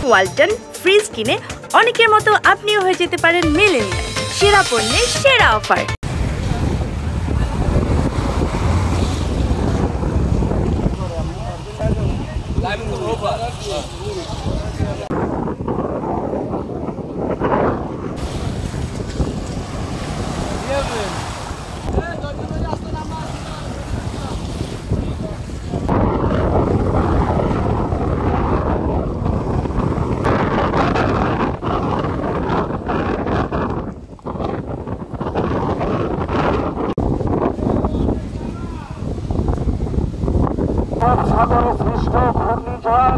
Walton fridge কিনে অনেকের মতো আপনিও হয়ে যেতে পারেন মিলেনিয়াল। সেরা পণ্যের সেরা অফার। সাগরে সৃষ্ট ঘূর্ণিঝড়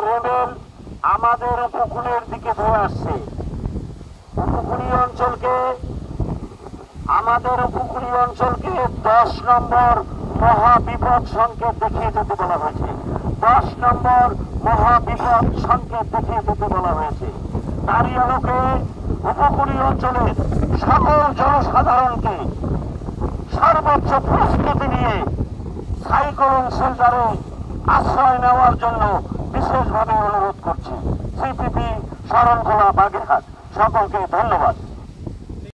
রেবেল আমাদের উপকূলের দিকে ধরে আসছে। আমাদের উপকূলীয় অঞ্চলকে 10 নম্বর মহাবিপদ সংকেত দেখিয়ে যেতে বলা হয়েছে। 10 নম্বর মহাবিপদ সংকেত দেখিয়ে যেতে বলা হয়েছে। তারই আলোকে উপকূলীয় অঞ্চলের সকল জনসাধারণকে সর্বোচ্চ প্রস্তুতি নিয়ে সাইক্লোন শেল্টারে আশ্রয় নেওয়ার জন্য বিশেষভাবে অনুরোধ করছি। সিপিপি শরণখোলা বাগেরহাট। সকলকে ধন্যবাদ।